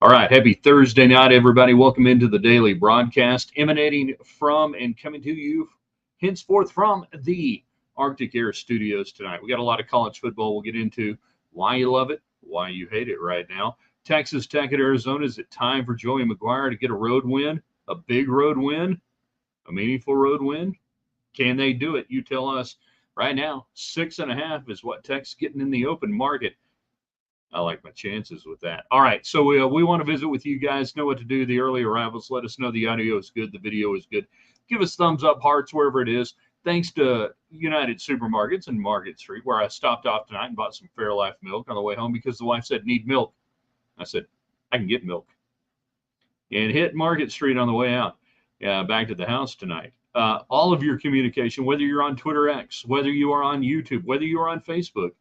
All right, happy Thursday night, everybody. Welcome into the daily broadcast emanating from and coming to you henceforth from the Arctic Air Studios tonight. We got a lot of college football. We'll get into why you love it, why you hate it right now. Texas Tech at Arizona. Is it time for Joey McGuire to get a road win, a big road win, a meaningful road win? Can they do it? You tell us. Right now, 6.5 is what Tech's getting in the open market. I like my chances with that. All right, so we want to visit with you guys. Know what to do. The early arrivals, let us know the audio is good, the video is good. Give us thumbs up, hearts, wherever it is. Thanks to United Supermarkets and Market Street, where I stopped off tonight and bought some Fairlife milk on the way home because the wife said, need milk. I said, I can get milk. And hit Market Street on the way out, back to the house tonight. All of your communication, whether you're on Twitter X, whether you are on YouTube, whether you are on Facebook,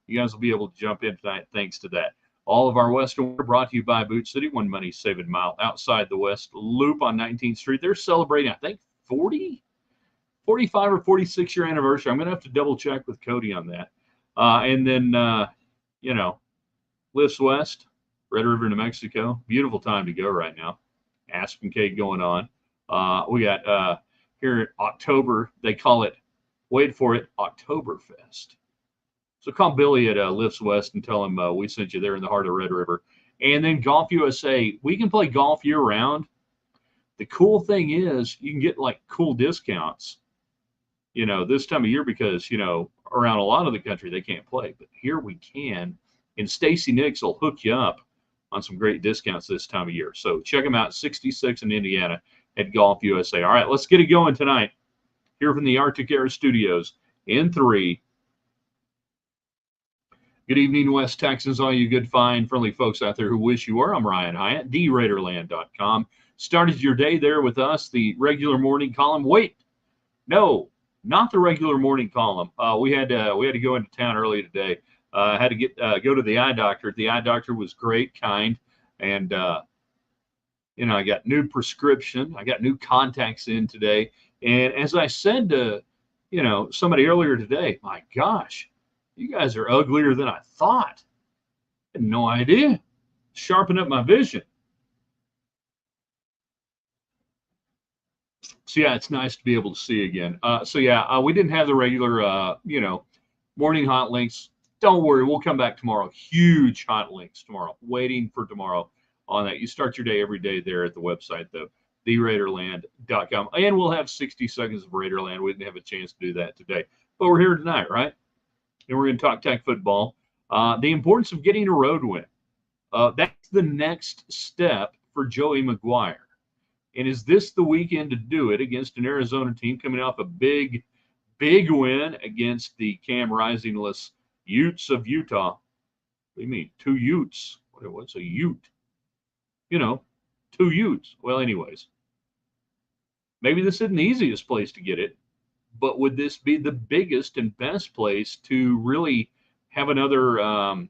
you guys will be able to jump in tonight thanks to that. All of our Western Wear brought to you by Boot City, one money saving mile outside the West Loop on 19th Street. They're celebrating, I think, 45 or 46 year anniversary. I'm going to have to double check with Cody on that. And then, Lifts West, Red River, New Mexico. Beautiful time to go right now. Aspen Cake going on. We got here in October, they call it, wait for it, Oktoberfest. So call Billy at Lifts West and tell him we sent you there in the heart of Red River. And then Golf USA, we can play golf year round. The cool thing is you can get like cool discounts, this time of year because, around a lot of the country they can't play. But here we can. And Stacy Nicks will hook you up on some great discounts this time of year. So check them out, 66 in Indiana at Golf USA. All right, let's get it going tonight here from the Arctic Air Studios in 3. Good evening, West Texans, all you good, fine, friendly folks out there who wish you were. I'm Ryan Hyatt, DRaiderland.com. Started your day there with us, the regular morning column. Wait, no, not the regular morning column. We had to go into town early today. Had to go to the eye doctor. The eye doctor was great, kind, and I got new prescription. I got new contacts in today. And as I said to somebody earlier today, my gosh, you guys are uglier than I thought. I had no idea. Sharpen up my vision. So yeah, it's nice to be able to see again. We didn't have the regular morning hot links. Don't worry, we'll come back tomorrow. Huge hot links tomorrow. Waiting for tomorrow on that. You start your day every day there at the website, though, TheRaiderland.com. And we'll have 60 seconds of Raiderland. We didn't have a chance to do that today. But we're here tonight, right? And we're going to talk Tech football. The importance of getting a road win. That's the next step for Joey McGuire. And is this the weekend to do it against an Arizona team coming off a big, big win against the Cam Risingless Utes of Utah? What do you mean? 2 Utes? What's a Ute? 2 Utes. Well, anyways, maybe this isn't the easiest place to get it. But would this be the biggest and best place to really have another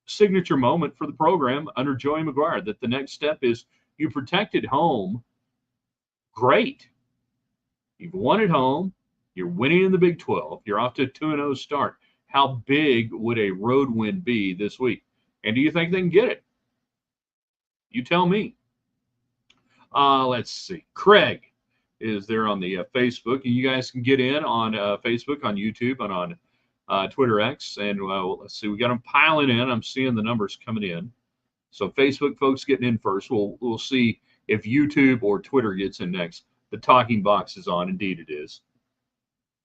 signature moment for the program under Joey McGuire? That the next step is you protected home. Great. You've won at home. You're winning in the Big 12. You're off to a 2-0 start. How big would a road win be this week? And do you think they can get it? You tell me. Let's see. Craig is there on the Facebook, and you guys can get in on Facebook, on YouTube, and on Twitter X. And let's see, we got them piling in. I'm seeing the numbers coming in. So Facebook folks getting in first. We'll see if YouTube or Twitter gets in next. The talking box is on. Indeed, it is.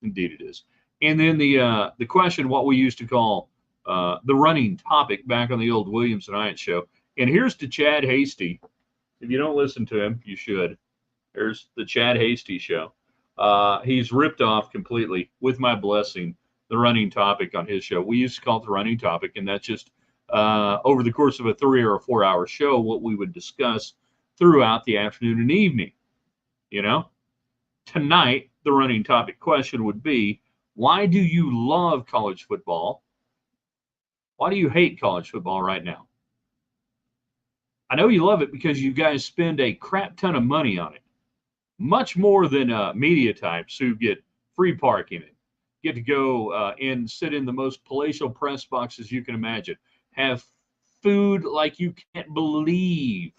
Indeed, it is. And then the question, what we used to call the running topic back on the old Williams and Hyatt show. And here's to Chad Hasty. If you don't listen to him, you should. There's the Chad Hasty show. He's ripped off completely, with my blessing, the running topic on his show. We used to call it the running topic, and that's just over the course of a 3 or 4 hour show, what we would discuss throughout the afternoon and evening. Tonight, the running topic question would be, why do you love college football? Why do you hate college football right now? I know you love it because you guys spend a crap ton of money on it. Much more than media types who get free parking and get to go and sit in the most palatial press boxes you can imagine. Have food like you can't believe.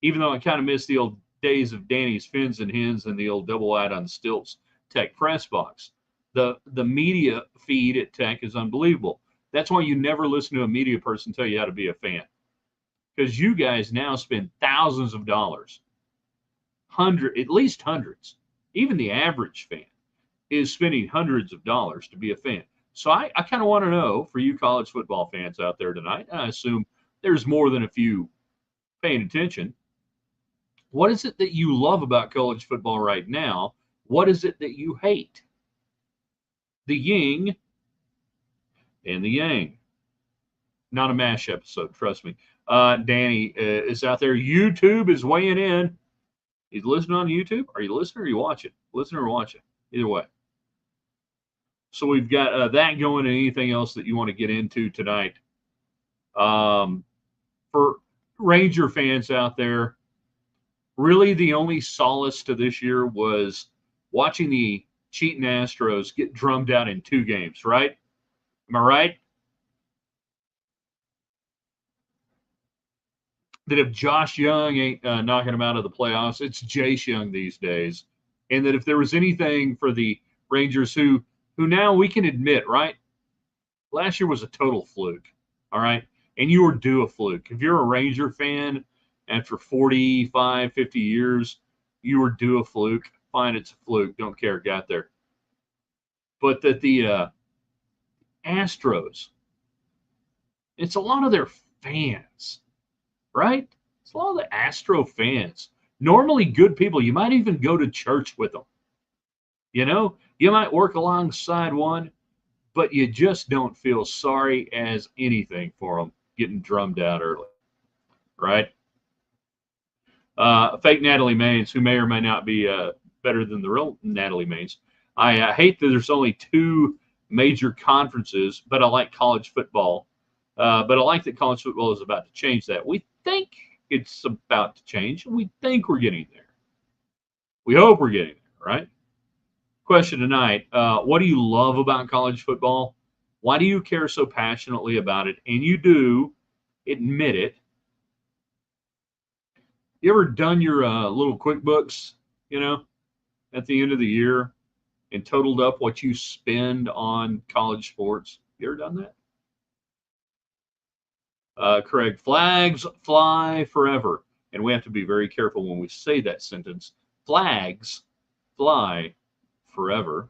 Even though I kind of miss the old days of Danny's Fins and Hens and the old double wide on stilts Tech press box. The media feed at Tech is unbelievable. That's why you never listen to a media person tell you how to be a fan, because you guys now spend thousands of dollars, at least hundreds. Even the average fan is spending hundreds of dollars to be a fan. So I kind of want to know, for you college football fans out there tonight, I assume there's more than a few paying attention. What is it that you love about college football right now? What is it that you hate? The yin and the yang. Not a MASH episode, trust me. Danny is out there. YouTube is weighing in. He's listening on YouTube. Are you listening or are you watching? Listening or watching? Either way. So we've got that going, and anything else that you want to get into tonight. For Ranger fans out there, really the only solace to this year was watching the cheating Astros get drummed out in 2 games, right? Am I right? That if Josh Young ain't knocking them out of the playoffs, it's Jace Young these days. And that if there was anything for the Rangers who now we can admit, right? Last year was a total fluke, all right? And you were due a fluke. If you're a Ranger fan after 45, 50 years, you were due a fluke. Fine, it's a fluke. Don't care. Got there. But that the Astros, it's a lot of their fans, right? It's a lot of the Astro fans. Normally good people. You might even go to church with them. You know, you might work alongside one, but you just don't feel sorry as anything for them getting drummed out early, right? Fake Natalie Maines, who may or may not be better than the real Natalie Maines. I hate that there's only 2 major conferences, but I like college football. But I like that college football is about to change that. We think it's about to change. We think we're getting there. We hope we're getting there, right? Question tonight, what do you love about college football? Why do you care so passionately about it? And you do admit it. You ever done your little QuickBooks, at the end of the year and totaled up what you spend on college sports? You ever done that? Craig, flags fly forever. And we have to be very careful when we say that sentence. Flags fly forever,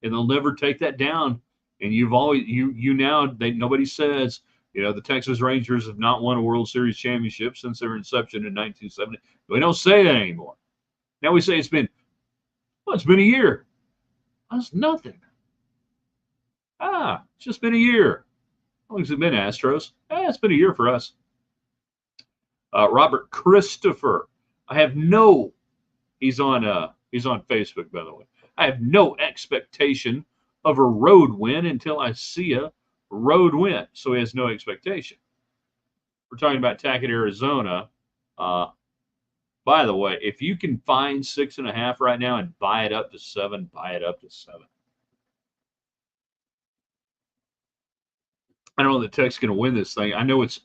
and they'll never take that down. And you've always nobody says, the Texas Rangers have not won a World Series championship since their inception in 1970. We don't say that anymore. Now we say it's been a year. That's nothing. It's just been a year. How long has it been, Astros? It's been a year for us. Robert Christopher, he's on Facebook, by the way. I have no expectation of a road win until I see a road win. So he has no expectation. We're talking about Tackett, Arizona. By the way, if you can find 6.5 right now and buy it up to 7, buy it up to 7. I don't know that Tech's going to win this thing. I know. What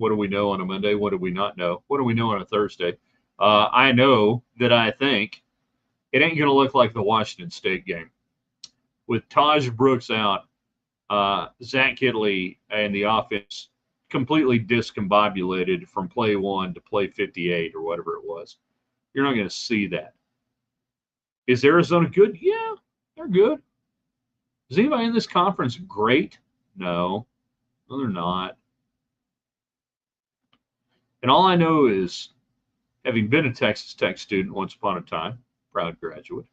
do we know on a Monday? What do we not know? What do we know on a Thursday? I know that I think it ain't going to look like the Washington State game. With Taj Brooks out, Zach Kittley and the offense completely discombobulated from play 1 to play 58 or whatever it was. You're not going to see that. Is Arizona good? Yeah, they're good. Is anybody in this conference great? No, they're not. And all I know is, having been a Texas Tech student once upon a time, proud graduate,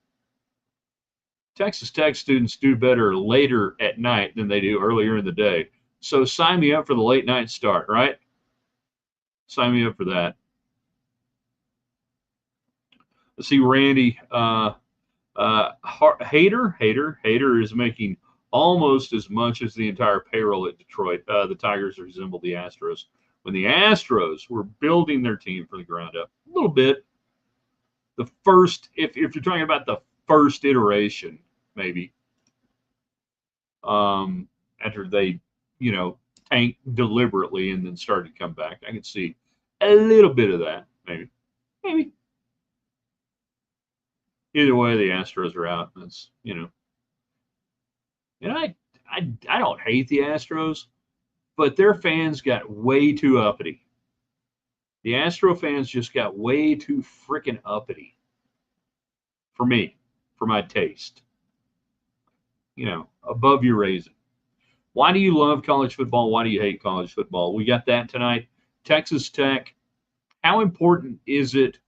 Texas Tech students do better later at night than they do earlier in the day. So sign me up for the late night start, right? Sign me up for that. Let's see, Randy. Hater is making almost as much as the entire payroll at Detroit. The Tigers resemble the Astros. When the Astros were building their team from the ground up, a little bit. The first, if you're talking about the first iteration, maybe, after they tank deliberately and then started to come back. I could see a little bit of that, maybe. Either way, the Astros are out. That's and I don't hate the Astros, but their fans got way too uppity. The Astro fans just got way too freaking uppity for me, for my taste. Above your raisin. Why do you love college football? Why do you hate college football? We got that tonight. Texas Tech. How important is it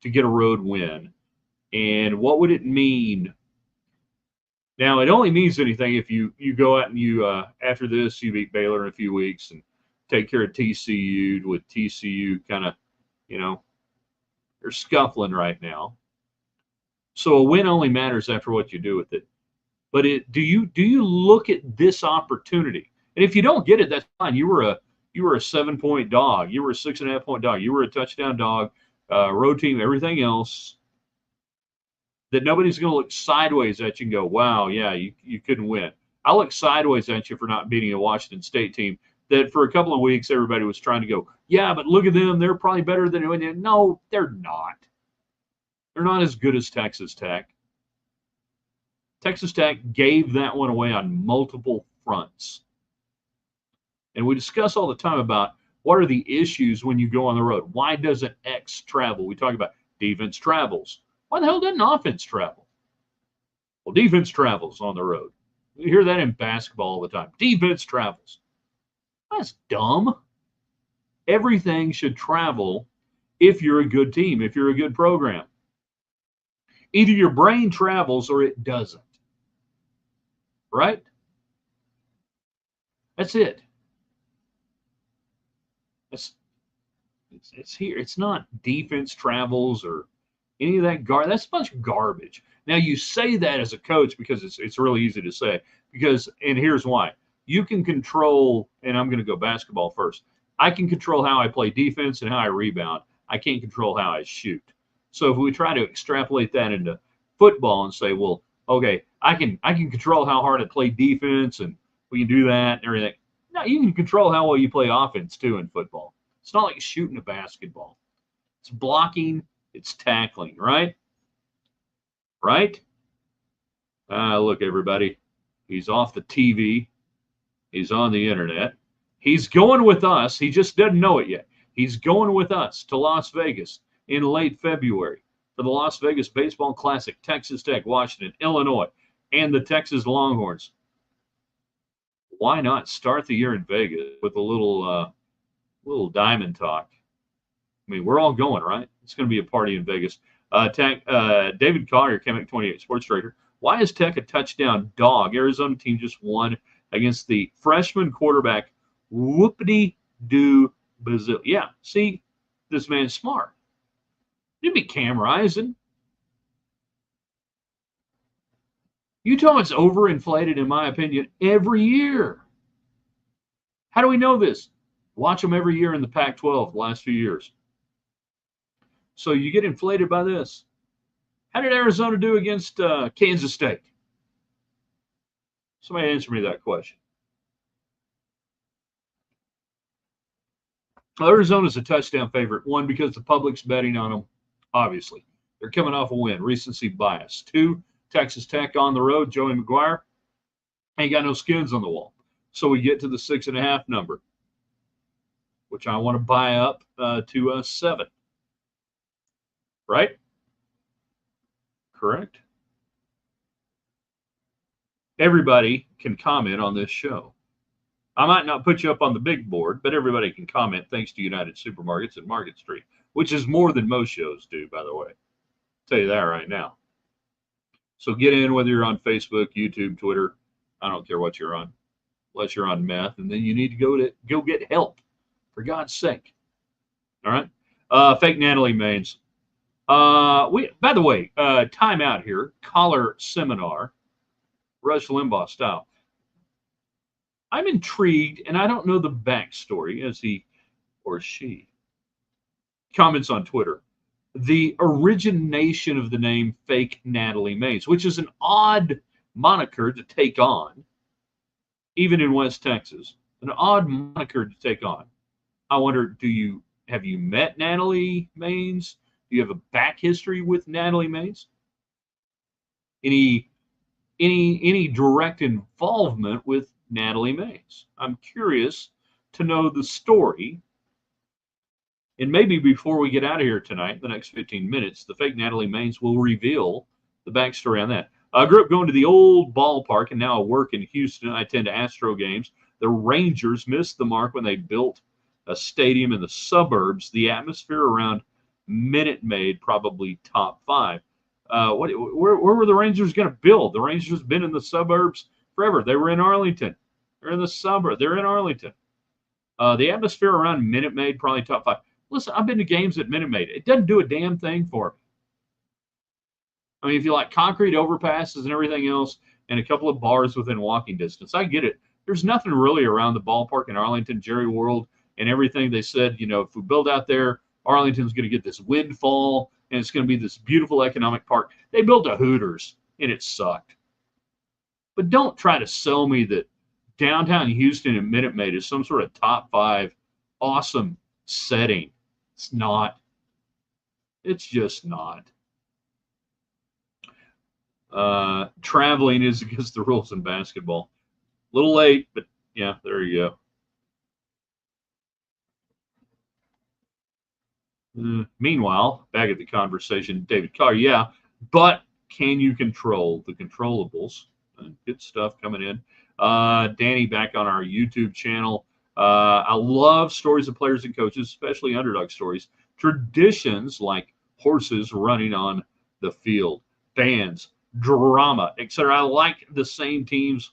to get a road win? And what would it mean? Now, it only means anything if you go out and you, after this, you beat Baylor in a few weeks and take care of TCU, with TCU kind of, they're scuffling right now. So a win only matters after what you do with it. But do you look at this opportunity? And if you don't get it, that's fine. You were a 7-point dog. You were a 6.5-point dog. You were a touchdown dog. Road team, everything else. That nobody's going to look sideways at you and go, wow, yeah, you couldn't win. I look sideways at you for not beating a Washington State team that for a couple of weeks everybody was trying to go, yeah, but look at them. They're probably better than anyone. No, they're not. They're not as good as Texas Tech. Texas Tech gave that one away on multiple fronts. And we discuss all the time about what are the issues when you go on the road. Why doesn't X travel? We talk about defense travels. Why the hell doesn't offense travel? Well, defense travels on the road. You hear that in basketball all the time. Defense travels. That's dumb. Everything should travel if you're a good team, if you're a good program. Either your brain travels or it doesn't. Right? That's it. It's here. It's not defense travels or any of that that's a bunch of garbage. Now you say that as a coach because it's really easy to say and here's why. You can control, and I'm going to go basketball first. I can control how I play defense and how I rebound. I can't control how I shoot. So if we try to extrapolate that into football and say, well, okay, I can control how hard I play defense and we can do that and everything. No, you can control how well you play offense too in football. It's not like shooting a basketball. It's blocking. It's tackling, right? Right? Look, everybody. He's off the TV. He's on the internet. He's going with us. He just doesn't know it yet. He's going with us to Las Vegas in late February for the Las Vegas Baseball Classic, Texas Tech, Washington, Illinois, and the Texas Longhorns. Why not start the year in Vegas with a little diamond talk? I mean, we're all going, right? It's going to be a party in Vegas. David Collier, Chemic 28 Sports Director. Why is Tech a touchdown dog? Arizona team just won against the freshman quarterback, Whoopity-Doo Bazil. Yeah, see, this man's smart. You'd be Cam Rising. Utah's overinflated, in my opinion, every year. How do we know this? Watch them every year in the Pac-12 the last few years. So you get inflated by this. How did Arizona do against Kansas State? Somebody answer me that question. Arizona's a touchdown favorite. One, because the public's betting on them, obviously. They're coming off a win, recency bias. Two, Texas Tech on the road, Joey McGuire ain't got no skins on the wall. So we get to the 6.5 number, which I want to buy up to 7. Right? Correct? Everybody can comment on this show. I might not put you up on the big board, but everybody can comment thanks to United Supermarkets and Market Street, which is more than most shows do, by the way. I'll tell you that right now. So get in, whether you're on Facebook, YouTube, Twitter. I don't care what you're on, unless you're on meth, and then you need to go get help, for God's sake. All right? Fake Natalie Maines. By the way, time out here, collar seminar, Rush Limbaugh style. I'm intrigued, and I don't know the backstory as he or she comments on Twitter. The origination of the name Fake Natalie Maines, which is an odd moniker to take on even in West Texas. An odd moniker to take on. I wonder, have you met Natalie Maines? Do you have a back history with Natalie Maines? Any any direct involvement with Natalie Maines? I'm curious to know the story. And maybe before we get out of here tonight, the next 15 minutes, the fake Natalie Maines will reveal the backstory on that. I grew up going to the old ballpark, and now I work in Houston. I attend Astro games. The Rangers missed the mark when they built a stadium in the suburbs. The atmosphere around Minute Maid probably top five. Where were the Rangers going to build? The Rangers have been in the suburbs forever. They were in Arlington. They're in the suburb. They're in Arlington. The atmosphere around Minute Maid probably top five. Listen, I've been to games at Minute Maid. It doesn't do a damn thing for me. I mean, if you like concrete overpasses and everything else, and a couple of bars within walking distance, I get it. There's nothing really around the ballpark in Arlington, Jerry World, and everything. They said, if we build out there, Arlington's going to get this windfall, and it's going to be this beautiful economic park. They built a Hooters, and it sucked. But don't try to sell me that downtown Houston and Minute Maid is some sort of top five awesome setting. It's not. It's just not. Traveling is against the rules in basketball. A little late, but yeah, there you go. Meanwhile, back at the conversation, David Carr, yeah, but can you control the controllables? Good stuff coming in. Danny back on our YouTube channel. I love stories of players and coaches, especially underdog stories. Traditions like horses running on the field, bands, drama, etc. I like the same teams.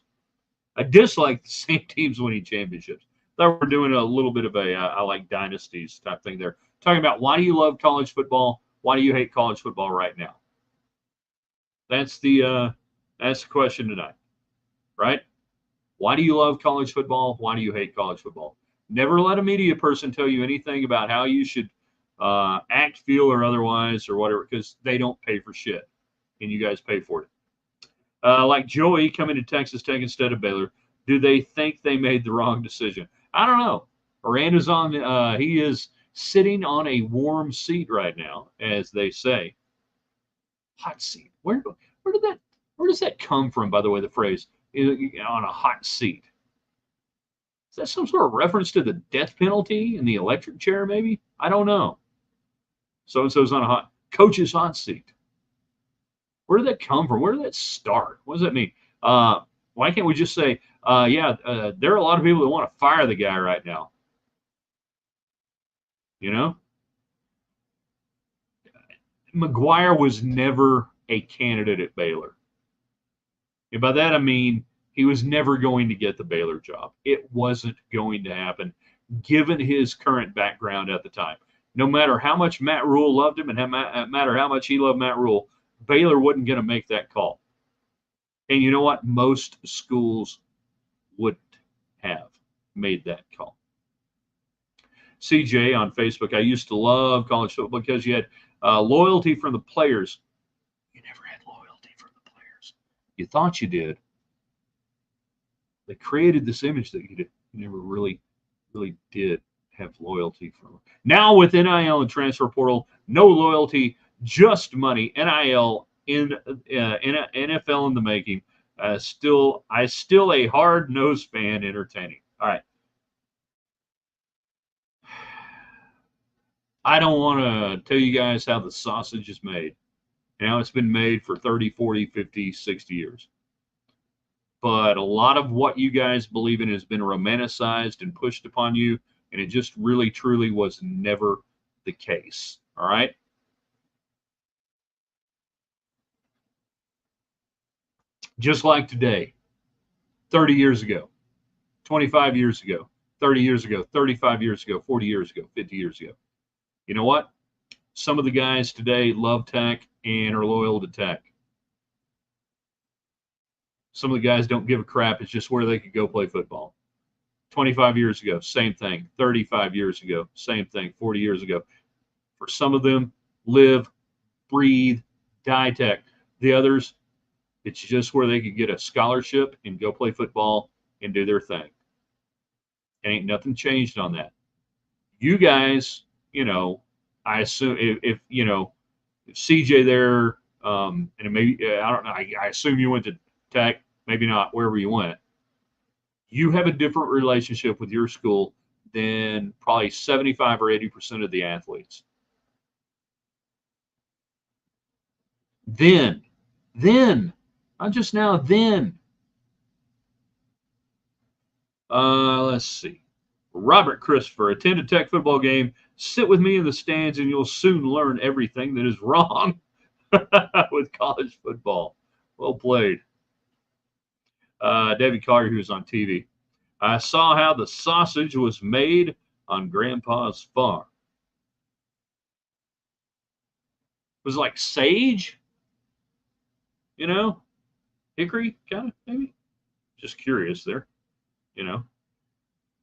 I dislike the same teams winning championships. Thought we're doing a little bit of a I like dynasties type thing there. Talking about why do you love college football? Why do you hate college football right now? That's the question tonight, right? Why do you love college football? Why do you hate college football? Never let a media person tell you anything about how you should act, feel, or otherwise, or whatever, because they don't pay for shit, and you guys pay for it. Like Joey coming to Texas Tech instead of Baylor, do they think they made the wrong decision? I don't know. Miranda's on. He is sitting on a warm seat right now, as they say. Hot seat. Where does that come from? By the way, the phrase on a hot seat. Is that some sort of reference to the death penalty in the electric chair? Maybe, I don't know. So and so's on a coach's hot seat. Where did that come from? Where did that start? What does that mean? Why can't we just say, there are a lot of people that want to fire the guy right now? McGuire was never a candidate at Baylor. And by that I mean he was never going to get the Baylor job. It wasn't going to happen, given his current background at the time. No matter how much Matt Rule loved him and no matter how much he loved Matt Rule, Baylor wasn't going to make that call. And you know what? Most schools wouldn't have made that call. CJ on Facebook, I used to love college football because you had loyalty from the players. You never had loyalty from the players. You thought you did. They created this image that you never really did have loyalty from them. Now with NIL and transfer portal, no loyalty, just money. NIL in NFL in the making. Still a hard-nosed fan, entertaining. All right. I don't want to tell you guys how the sausage is made. Now it's been made for 30, 40, 50, 60 years. But a lot of what you guys believe in has been romanticized and pushed upon you, and it just really, truly was never the case. All right? Just like today, 30 years ago, 25 years ago, 30 years ago, 35 years ago, 40 years ago, 50 years ago. You know what? Some of the guys today love Tech and are loyal to Tech. Some of the guys don't give a crap. It's just where they could go play football. 25 years ago, same thing. 35 years ago, same thing. 40 years ago. For some of them, live, breathe, die Tech. The others, it's just where they could get a scholarship and go play football and do their thing. Ain't nothing changed on that. You guys, I assume if CJ there, and maybe I don't know. I assume you went to Tech, maybe not wherever you went. You have a different relationship with your school than probably 75 or 80% of the athletes. Then, not just now, then. Let's see. Robert Christopher, attend a Tech football game. Sit with me in the stands, and you'll soon learn everything that is wrong with college football. Well played. David Collier, who was on TV. I saw how the sausage was made on Grandpa's farm. It was like sage, hickory, kind of, maybe. Just curious there,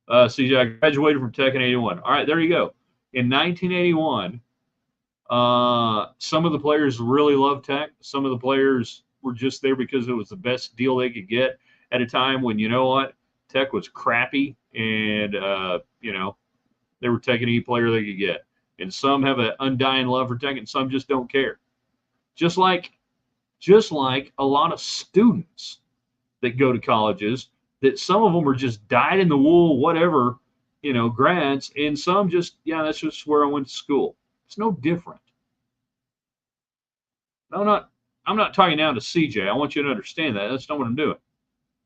CJ, I graduated from Tech in 81. All right, there you go. In 1981, some of the players really loved Tech. Some of the players were just there because it was the best deal they could get at a time when, Tech was crappy and, they were taking any player they could get. And some have an undying love for Tech and some just don't care. Just like a lot of students that go to colleges, that some of them are just dyed in the wool, whatever, grads, and some just, that's just where I went to school. It's no different. No, I'm not talking down to CJ. I want you to understand that. That's not what I'm doing.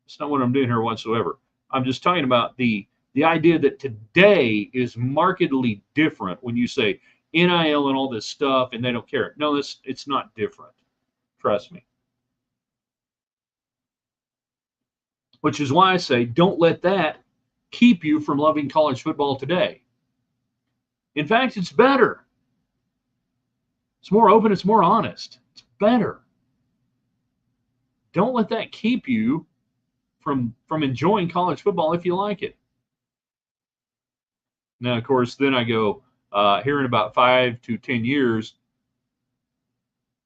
That's not what I'm doing here whatsoever. I'm just talking about the idea that today is markedly different when you say NIL and all this stuff and they don't care. No, it's not different. Trust me. Which is why I say don't let that keep you from loving college football today. In fact, it's better. It's more open. It's more honest. It's better. Don't let that keep you from enjoying college football if you like it. Now, of course, then I go here in about 5 to 10 years,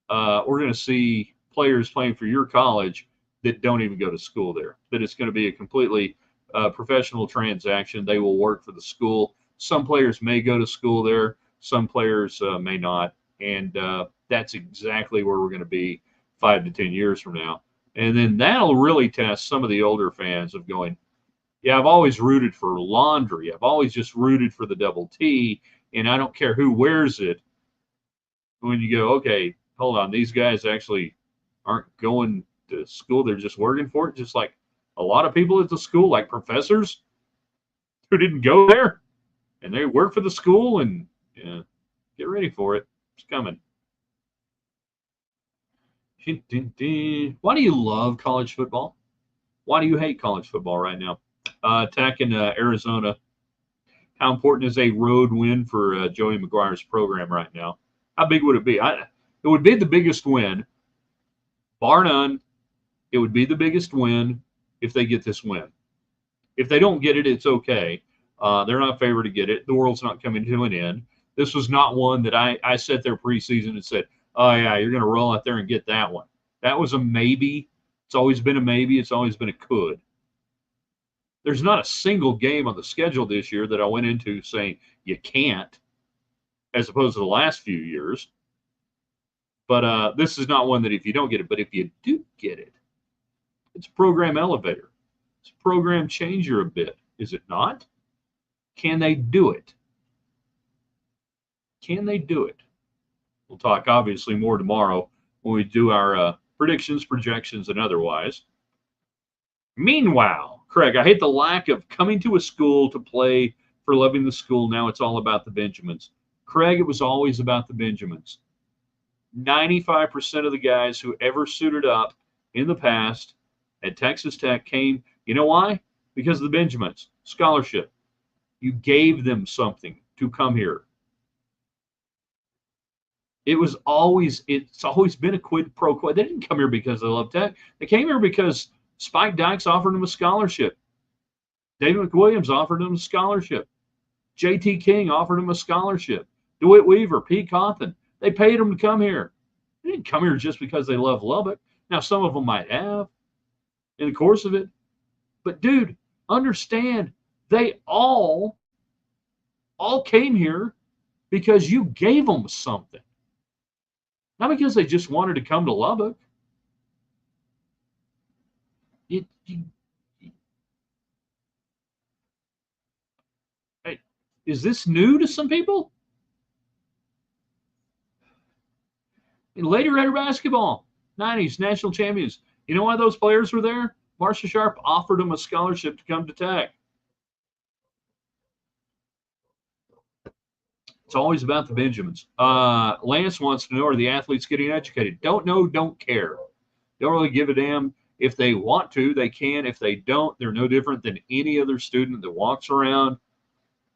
we're going to see players playing for your college that don't even go to school there, that it's going to be a completely professional transaction. They will work for the school. Some players may go to school there. Some players may not. And that's exactly where we're going to be 5 to 10 years from now. And then that'll really test some of the older fans of going, yeah, I've always rooted for laundry. I've always just rooted for the double T, and I don't care who wears it. When you go, okay, hold on, these guys actually aren't going to school. They're just working for it, just like a lot of people at the school, like professors who didn't go there, and they work for the school, and get ready for it. It's coming. Why do you love college football? Why do you hate college football right now? Tech in Arizona. How important is a road win for Joey McGuire's program right now? How big would it be? It would be the biggest win, bar none. It would be the biggest win if they get this win. If they don't get it, it's okay. They're not favored to get it. The world's not coming to an end. This was not one that I sat there preseason and said, oh, yeah, you're going to roll out there and get that one. That was a maybe. It's always been a maybe. It's always been a could. There's not a single game on the schedule this year that I went into saying you can't, as opposed to the last few years. But this is not one that if you don't get it, but if you do get it, it's a program elevator. It's a program changer a bit, is it not? Can they do it? Can they do it? We'll talk obviously more tomorrow when we do our predictions, projections, and otherwise. Meanwhile, Craig, I hate the lack of coming to a school to play for loving the school. Now it's all about the Benjamins. Craig, it was always about the Benjamins. 95% of the guys who ever suited up in the past at Texas Tech came, you know why? Because of the Benjamins. Scholarship. You gave them something to come here. It's always been a quid pro quo. They didn't come here because they love Tech. They came here because Spike Dykes offered them a scholarship. David McWilliams offered them a scholarship. J.T. King offered them a scholarship. DeWitt Weaver, Pete Cawthon. They paid them to come here. They didn't come here just because they love Lubbock. Now, some of them might have in the course of it. But dude, understand, they all came here because you gave them something, not because they just wanted to come to Lubbock. It, you, is this new to some people? In Lady Raider basketball, 90s national champions. You know why those players were there? Marcia Sharp offered them a scholarship to come to Tech. It's always about the Benjamins. Lance wants to know, are the athletes getting educated? Don't know, don't care. Don't really give a damn. If they want to, they can. If they don't, they're no different than any other student that walks around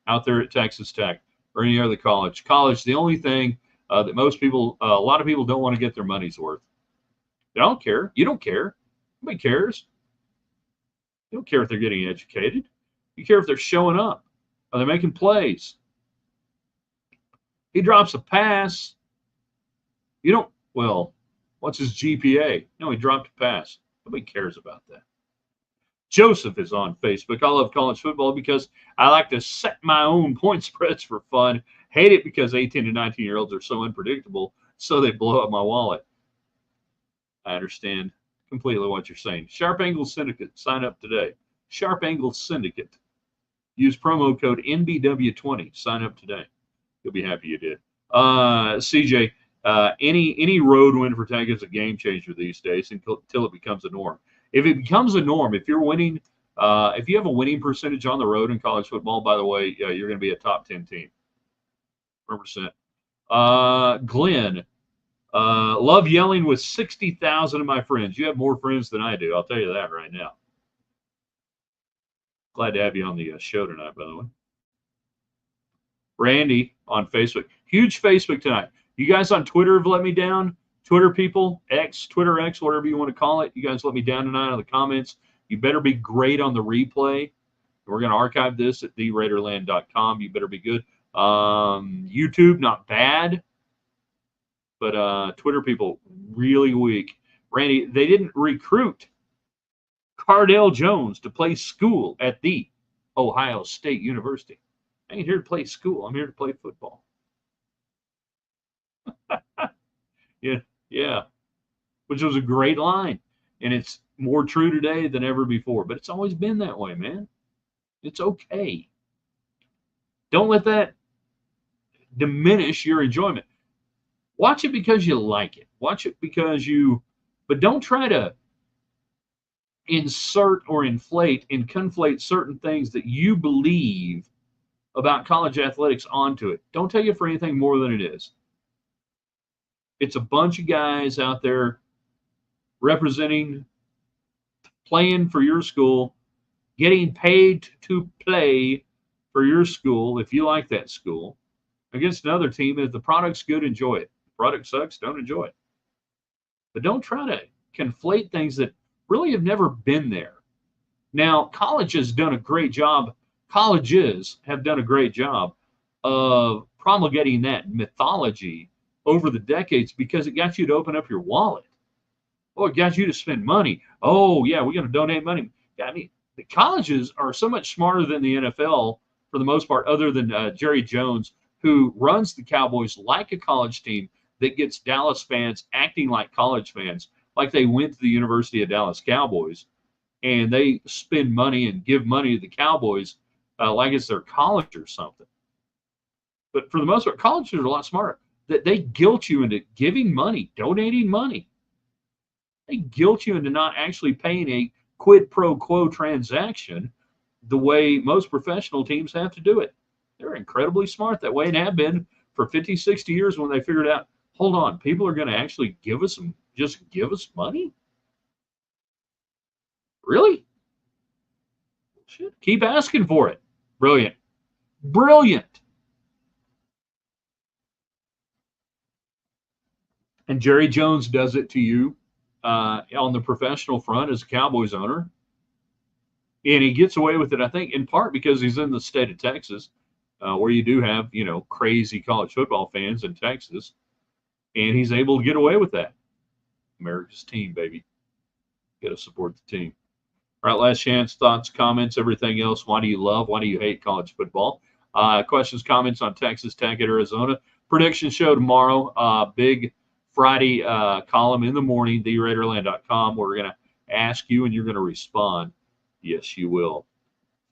out there at Texas Tech or any other college. College, the only thing that most people, a lot of people don't want to get their money's worth. They don't care. You don't care. Nobody cares. You don't care if they're getting educated. You care if they're showing up. Are they making plays? He drops a pass. You don't, well, what's his GPA? No, he dropped a pass. Nobody cares about that. Joseph is on Facebook. I love college football because I like to set my own point spreads for fun. Hate it because 18 to 19-year-olds are so unpredictable, so they blow up my wallet. I understand completely what you're saying. Sharp Angle Syndicate, sign up today. Sharp Angle Syndicate. Use promo code NBW20. Sign up today. You'll be happy you did. CJ, any road win for Tech is a game changer these days until it becomes a norm. If it becomes a norm, if you're winning, if you have a winning percentage on the road in college football, by the way, you're going to be a top 10 team. 100%. Glenn, love yelling with 60,000 of my friends. You have more friends than I do. I'll tell you that right now. Glad to have you on the show tonight, by the way. Randy on Facebook. Huge Facebook tonight. You guys on Twitter have let me down. Twitter people, Twitter X, whatever you want to call it. You guys let me down tonight in the comments. You better be great on the replay. We're going to archive this at theraiderland.com. You better be good. YouTube, not bad. But Twitter people, really weak. Randy, they didn't recruit Cardell Jones to play school at the Ohio State University. I ain't here to play school. I'm here to play football. Yeah, which was a great line. And it's more true today than ever before. But it's always been that way, man. It's okay. Don't let that diminish your enjoyment. Watch it because you like it. Watch it because but don't try to insert or inflate and conflate certain things that you believe about college athletics onto it. Don't take it for anything more than it is. It's a bunch of guys out there representing, playing for your school, getting paid to play for your school, if you like that school, against another team. If the product's good, enjoy it. If the product sucks, don't enjoy it. But don't try to conflate things that really have never been there. Now, colleges have done a great job of promulgating that mythology over the decades because it got you to open up your wallet. Oh, it got you to spend money. Oh, yeah, we're going to donate money. I mean, the colleges are so much smarter than the NFL for the most part, other than Jerry Jones, who runs the Cowboys like a college team that gets Dallas fans acting like college fans, like they went to the University of Dallas Cowboys, and they spend money and give money to the Cowboys like it's their college or something. But for the most part, colleges are a lot smarter. That they guilt you into giving money, donating money. They guilt you into not actually paying a quid pro quo transaction the way most professional teams have to do it. They're incredibly smart that way and have been for 50, 60 years when they figured out, hold on, people are going to actually give us money? Really? Shit. Keep asking for it. Brilliant. Brilliant. And Jerry Jones does it to you on the professional front as a Cowboys owner. And he gets away with it, I think, in part because he's in the state of Texas, where you do have, crazy college football fans in Texas. And he's able to get away with that. America's team, baby. Got to support the team. All right, last chance, thoughts, comments, everything else. Why do you love, why do you hate college football? Questions, comments on Texas Tech at Arizona. Prediction show tomorrow. Big Friday column in the morning, theraiderland.com. We're going to ask you and you're going to respond. Yes, you will.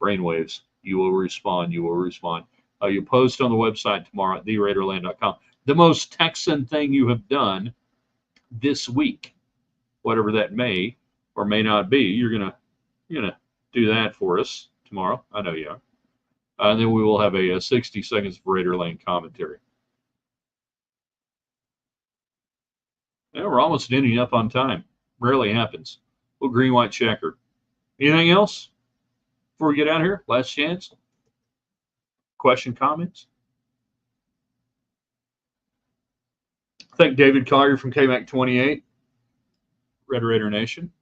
Brainwaves. You will respond. You will respond. You post on the website tomorrow at theraiderland.com. The most Texan thing you have done this week, whatever that may or may not be, you're gonna do that for us tomorrow. I know you are. And then we will have a 60 seconds of Raiderland commentary. Yeah, we're almost ending up on time. Rarely happens. Little green white checker. Anything else before we get out of here? Last chance. Question, comments. Thank David Collier from KMAC 28, Red Raider Nation,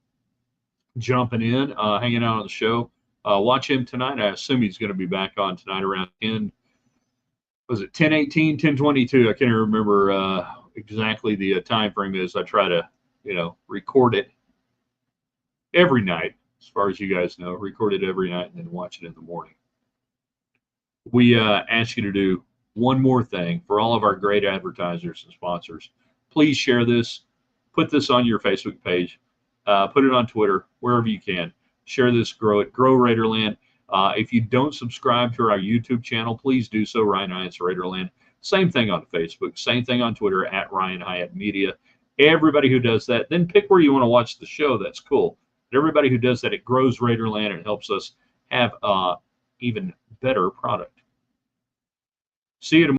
jumping in, hanging out on the show. Watch him tonight. I assume he's going to be back on tonight around 10. Was it 10:18, 10:22? I can't even remember exactly the time frame is. I try to, record it every night, as far as you guys know. Record it every night and then watch it in the morning. We ask you to do one more thing for all of our great advertisers and sponsors. Please share this. Put this on your Facebook page. Put it on Twitter, wherever you can. Share this, grow it, grow Raiderland. If you don't subscribe to our YouTube channel, please do so. Ryan Hyatt's Raiderland. Same thing on Facebook. Same thing on Twitter at Ryan Hyatt Media. Everybody who does that, then pick where you want to watch the show. That's cool. But everybody who does that, it grows Raiderland and helps us have even better product. See you tomorrow.